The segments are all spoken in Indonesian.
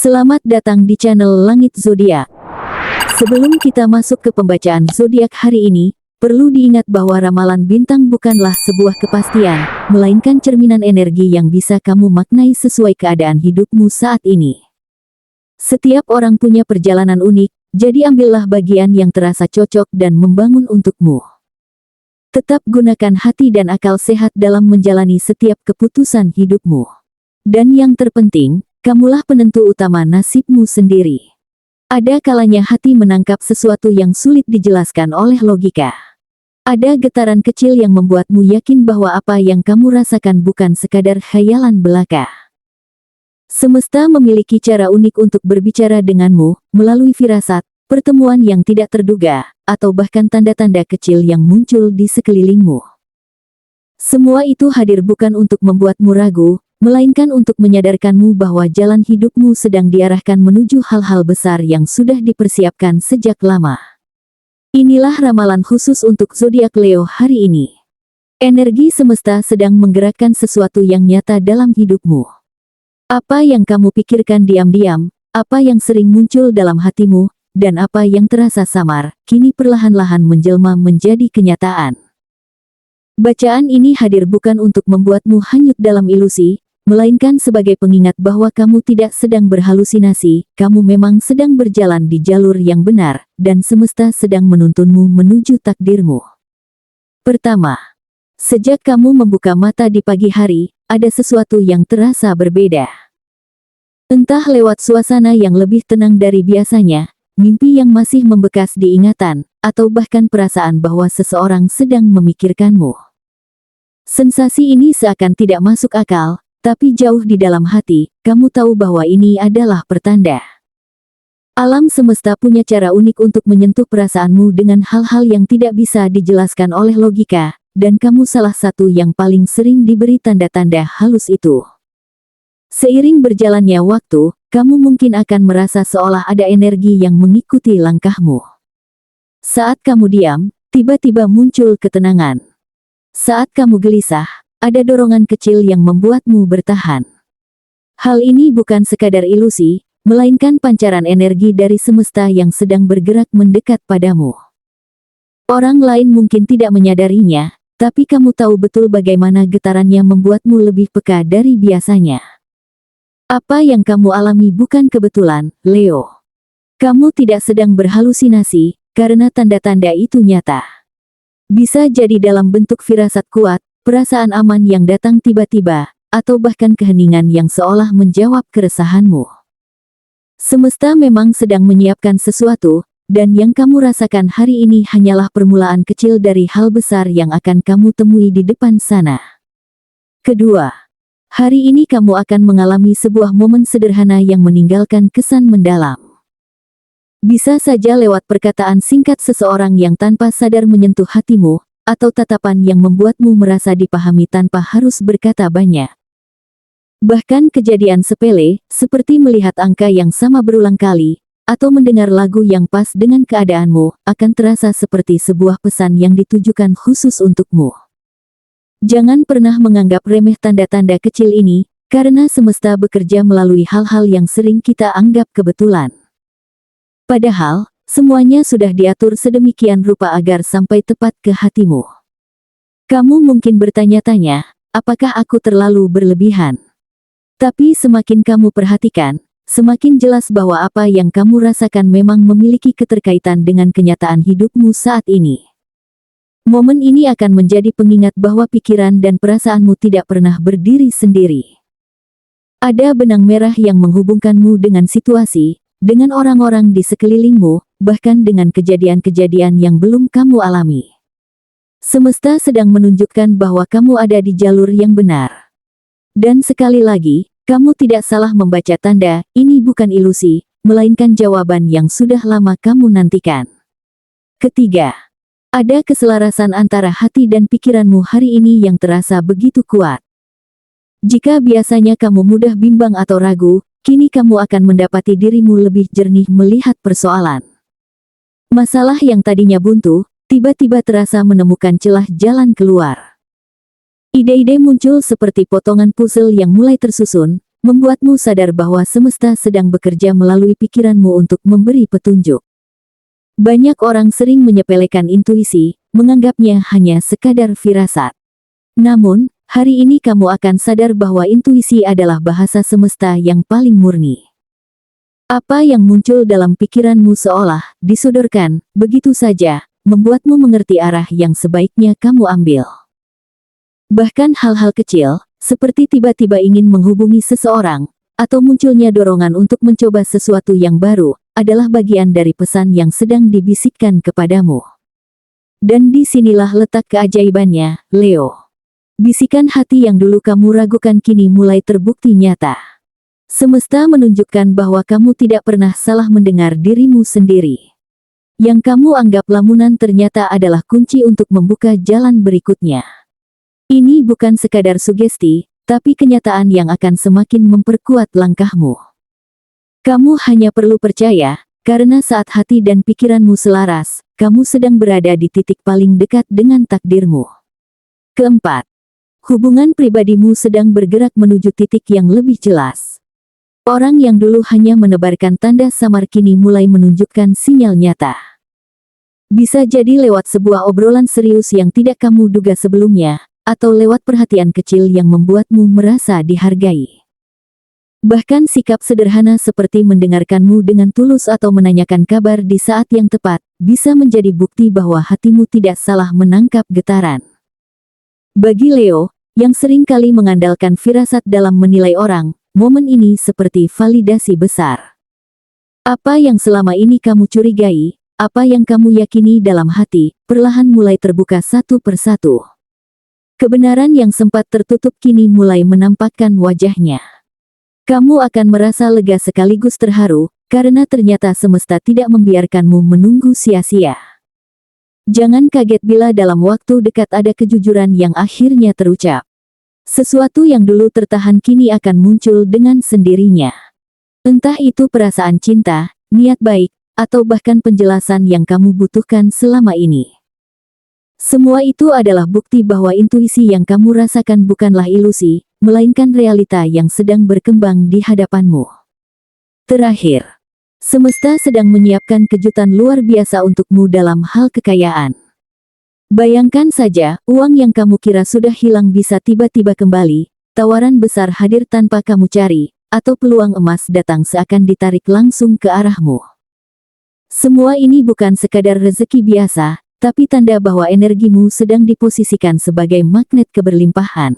Selamat datang di channel Langit Zodiak. Sebelum kita masuk ke pembacaan zodiak hari ini, perlu diingat bahwa ramalan bintang bukanlah sebuah kepastian, melainkan cerminan energi yang bisa kamu maknai sesuai keadaan hidupmu saat ini. Setiap orang punya perjalanan unik, jadi ambillah bagian yang terasa cocok dan membangun untukmu. Tetap gunakan hati dan akal sehat dalam menjalani setiap keputusan hidupmu. Dan yang terpenting, kamulah penentu utama nasibmu sendiri. Ada kalanya hati menangkap sesuatu yang sulit dijelaskan oleh logika. Ada getaran kecil yang membuatmu yakin bahwa apa yang kamu rasakan bukan sekadar khayalan belaka. Semesta memiliki cara unik untuk berbicara denganmu, melalui firasat, pertemuan yang tidak terduga, atau bahkan tanda-tanda kecil yang muncul di sekelilingmu. Semua itu hadir bukan untuk membuatmu ragu, melainkan untuk menyadarkanmu bahwa jalan hidupmu sedang diarahkan menuju hal-hal besar yang sudah dipersiapkan sejak lama. Inilah ramalan khusus untuk zodiak Leo hari ini. Energi semesta sedang menggerakkan sesuatu yang nyata dalam hidupmu. Apa yang kamu pikirkan diam-diam, apa yang sering muncul dalam hatimu, dan apa yang terasa samar, kini perlahan-lahan menjelma menjadi kenyataan. Bacaan ini hadir bukan untuk membuatmu hanyut dalam ilusi, melainkan sebagai pengingat bahwa kamu tidak sedang berhalusinasi, kamu memang sedang berjalan di jalur yang benar, dan semesta sedang menuntunmu menuju takdirmu. Pertama, sejak kamu membuka mata di pagi hari, ada sesuatu yang terasa berbeda. Entah lewat suasana yang lebih tenang dari biasanya, mimpi yang masih membekas di ingatan, atau bahkan perasaan bahwa seseorang sedang memikirkanmu. Sensasi ini seakan tidak masuk akal, tapi jauh di dalam hati, kamu tahu bahwa ini adalah pertanda. Alam semesta punya cara unik untuk menyentuh perasaanmu dengan hal-hal yang tidak bisa dijelaskan oleh logika, dan kamu salah satu yang paling sering diberi tanda-tanda halus itu. Seiring berjalannya waktu, kamu mungkin akan merasa seolah ada energi yang mengikuti langkahmu. Saat kamu diam, tiba-tiba muncul ketenangan. Saat kamu gelisah, ada dorongan kecil yang membuatmu bertahan. Hal ini bukan sekadar ilusi, melainkan pancaran energi dari semesta yang sedang bergerak mendekat padamu. Orang lain mungkin tidak menyadarinya, tapi kamu tahu betul bagaimana getarannya membuatmu lebih peka dari biasanya. Apa yang kamu alami bukan kebetulan, Leo. Kamu tidak sedang berhalusinasi, karena tanda-tanda itu nyata. Bisa jadi dalam bentuk firasat kuat, perasaan aman yang datang tiba-tiba, atau bahkan keheningan yang seolah menjawab keresahanmu. Semesta memang sedang menyiapkan sesuatu, dan yang kamu rasakan hari ini hanyalah permulaan kecil dari hal besar yang akan kamu temui di depan sana. Kedua, hari ini kamu akan mengalami sebuah momen sederhana yang meninggalkan kesan mendalam. Bisa saja lewat perkataan singkat seseorang yang tanpa sadar menyentuh hatimu, atau tatapan yang membuatmu merasa dipahami tanpa harus berkata banyak. Bahkan kejadian sepele, seperti melihat angka yang sama berulang kali, atau mendengar lagu yang pas dengan keadaanmu, akan terasa seperti sebuah pesan yang ditujukan khusus untukmu. Jangan pernah menganggap remeh tanda-tanda kecil ini, karena semesta bekerja melalui hal-hal yang sering kita anggap kebetulan. Padahal, semuanya sudah diatur sedemikian rupa agar sampai tepat ke hatimu. Kamu mungkin bertanya-tanya, apakah aku terlalu berlebihan? Tapi semakin kamu perhatikan, semakin jelas bahwa apa yang kamu rasakan memang memiliki keterkaitan dengan kenyataan hidupmu saat ini. Momen ini akan menjadi pengingat bahwa pikiran dan perasaanmu tidak pernah berdiri sendiri. Ada benang merah yang menghubungkanmu dengan situasi, dengan orang-orang di sekelilingmu, bahkan dengan kejadian-kejadian yang belum kamu alami. Semesta sedang menunjukkan bahwa kamu ada di jalur yang benar. Dan sekali lagi, kamu tidak salah membaca tanda, ini bukan ilusi, melainkan jawaban yang sudah lama kamu nantikan. Ketiga, ada keselarasan antara hati dan pikiranmu hari ini yang terasa begitu kuat. Jika biasanya kamu mudah bimbang atau ragu, kini kamu akan mendapati dirimu lebih jernih melihat persoalan. Masalah yang tadinya buntu, tiba-tiba terasa menemukan celah jalan keluar. Ide-ide muncul seperti potongan puzzle yang mulai tersusun, membuatmu sadar bahwa semesta sedang bekerja melalui pikiranmu untuk memberi petunjuk. Banyak orang sering menyepelekan intuisi, menganggapnya hanya sekadar firasat. Namun, hari ini kamu akan sadar bahwa intuisi adalah bahasa semesta yang paling murni. Apa yang muncul dalam pikiranmu seolah disodorkan, begitu saja, membuatmu mengerti arah yang sebaiknya kamu ambil. Bahkan hal-hal kecil, seperti tiba-tiba ingin menghubungi seseorang, atau munculnya dorongan untuk mencoba sesuatu yang baru, adalah bagian dari pesan yang sedang dibisikkan kepadamu. Dan disinilah letak keajaibannya, Leo. Bisikan hati yang dulu kamu ragukan kini mulai terbukti nyata. Semesta menunjukkan bahwa kamu tidak pernah salah mendengar dirimu sendiri. Yang kamu anggap lamunan ternyata adalah kunci untuk membuka jalan berikutnya. Ini bukan sekadar sugesti, tapi kenyataan yang akan semakin memperkuat langkahmu. Kamu hanya perlu percaya, karena saat hati dan pikiranmu selaras, kamu sedang berada di titik paling dekat dengan takdirmu. Keempat, hubungan pribadimu sedang bergerak menuju titik yang lebih jelas. Orang yang dulu hanya menebarkan tanda samar kini mulai menunjukkan sinyal nyata. Bisa jadi lewat sebuah obrolan serius yang tidak kamu duga sebelumnya, atau lewat perhatian kecil yang membuatmu merasa dihargai. Bahkan sikap sederhana seperti mendengarkanmu dengan tulus atau menanyakan kabar di saat yang tepat, bisa menjadi bukti bahwa hatimu tidak salah menangkap getaran. Bagi Leo, yang sering kali mengandalkan firasat dalam menilai orang, momen ini seperti validasi besar. Apa yang selama ini kamu curigai, apa yang kamu yakini dalam hati, perlahan mulai terbuka satu persatu. Kebenaran yang sempat tertutup kini mulai menampakkan wajahnya. Kamu akan merasa lega sekaligus terharu, karena ternyata semesta tidak membiarkanmu menunggu sia-sia. Jangan kaget bila dalam waktu dekat ada kejujuran yang akhirnya terucap. Sesuatu yang dulu tertahan kini akan muncul dengan sendirinya. Entah itu perasaan cinta, niat baik, atau bahkan penjelasan yang kamu butuhkan selama ini. Semua itu adalah bukti bahwa intuisi yang kamu rasakan bukanlah ilusi, melainkan realita yang sedang berkembang di hadapanmu. Terakhir, semesta sedang menyiapkan kejutan luar biasa untukmu dalam hal kekayaan. Bayangkan saja, uang yang kamu kira sudah hilang bisa tiba-tiba kembali, tawaran besar hadir tanpa kamu cari, atau peluang emas datang seakan ditarik langsung ke arahmu. Semua ini bukan sekadar rezeki biasa, tapi tanda bahwa energimu sedang diposisikan sebagai magnet keberlimpahan.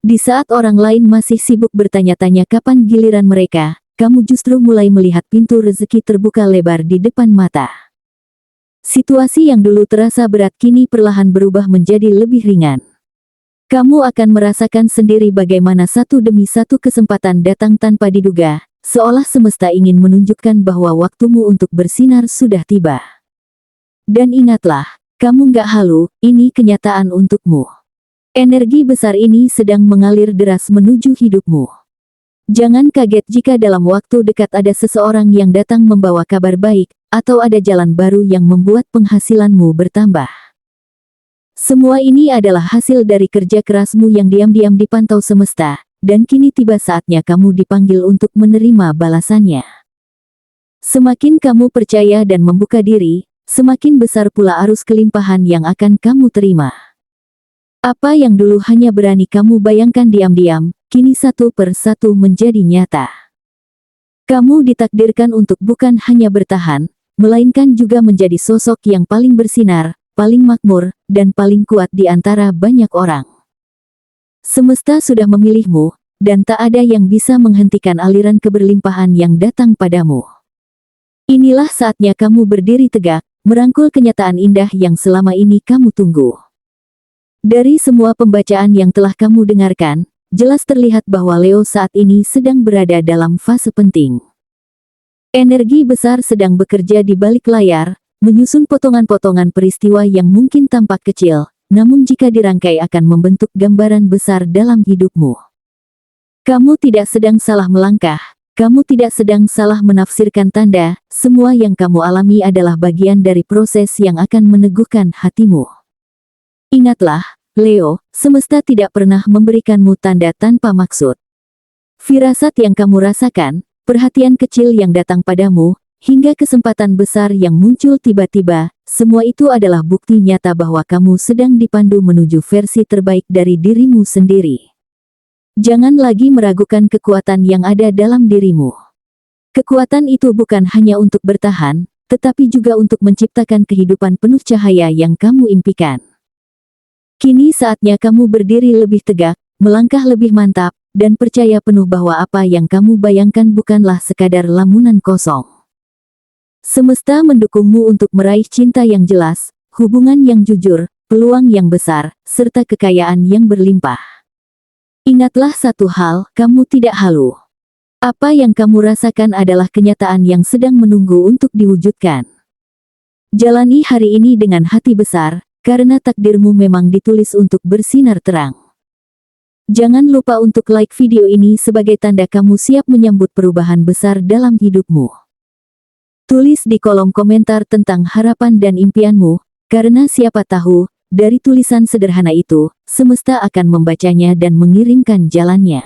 Di saat orang lain masih sibuk bertanya-tanya kapan giliran mereka, kamu justru mulai melihat pintu rezeki terbuka lebar di depan mata. Situasi yang dulu terasa berat kini perlahan berubah menjadi lebih ringan. Kamu akan merasakan sendiri bagaimana satu demi satu kesempatan datang tanpa diduga, seolah semesta ingin menunjukkan bahwa waktumu untuk bersinar sudah tiba. Dan ingatlah, kamu nggak halu, ini kenyataan untukmu. Energi besar ini sedang mengalir deras menuju hidupmu. Jangan kaget jika dalam waktu dekat ada seseorang yang datang membawa kabar baik, atau ada jalan baru yang membuat penghasilanmu bertambah. Semua ini adalah hasil dari kerja kerasmu yang diam-diam dipantau semesta, dan kini tiba saatnya kamu dipanggil untuk menerima balasannya. Semakin kamu percaya dan membuka diri, semakin besar pula arus kelimpahan yang akan kamu terima. Apa yang dulu hanya berani kamu bayangkan diam-diam, kini satu per satu menjadi nyata. Kamu ditakdirkan untuk bukan hanya bertahan, melainkan juga menjadi sosok yang paling bersinar, paling makmur, dan paling kuat di antara banyak orang. Semesta sudah memilihmu, dan tak ada yang bisa menghentikan aliran keberlimpahan yang datang padamu. Inilah saatnya kamu berdiri tegak, merangkul kenyataan indah yang selama ini kamu tunggu. Dari semua pembacaan yang telah kamu dengarkan, jelas terlihat bahwa Leo saat ini sedang berada dalam fase penting. Energi besar sedang bekerja di balik layar, menyusun potongan-potongan peristiwa yang mungkin tampak kecil, namun jika dirangkai akan membentuk gambaran besar dalam hidupmu. Kamu tidak sedang salah melangkah, kamu tidak sedang salah menafsirkan tanda, semua yang kamu alami adalah bagian dari proses yang akan meneguhkan hatimu. Ingatlah, Leo, semesta tidak pernah memberikanmu tanda tanpa maksud. Firasat yang kamu rasakan, perhatian kecil yang datang padamu, hingga kesempatan besar yang muncul tiba-tiba, semua itu adalah bukti nyata bahwa kamu sedang dipandu menuju versi terbaik dari dirimu sendiri. Jangan lagi meragukan kekuatan yang ada dalam dirimu. Kekuatan itu bukan hanya untuk bertahan, tetapi juga untuk menciptakan kehidupan penuh cahaya yang kamu impikan. Kini saatnya kamu berdiri lebih tegak, melangkah lebih mantap, dan percaya penuh bahwa apa yang kamu bayangkan bukanlah sekadar lamunan kosong. Semesta mendukungmu untuk meraih cinta yang jelas, hubungan yang jujur, peluang yang besar, serta kekayaan yang berlimpah. Ingatlah satu hal, kamu tidak halu. Apa yang kamu rasakan adalah kenyataan yang sedang menunggu untuk diwujudkan. Jalani hari ini dengan hati besar, karena takdirmu memang ditulis untuk bersinar terang. Jangan lupa untuk like video ini sebagai tanda kamu siap menyambut perubahan besar dalam hidupmu. Tulis di kolom komentar tentang harapan dan impianmu, karena siapa tahu, dari tulisan sederhana itu, semesta akan membacanya dan mengirimkan jalannya.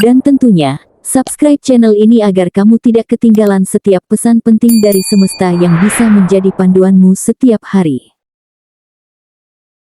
Dan tentunya, subscribe channel ini agar kamu tidak ketinggalan setiap pesan penting dari semesta yang bisa menjadi panduanmu setiap hari.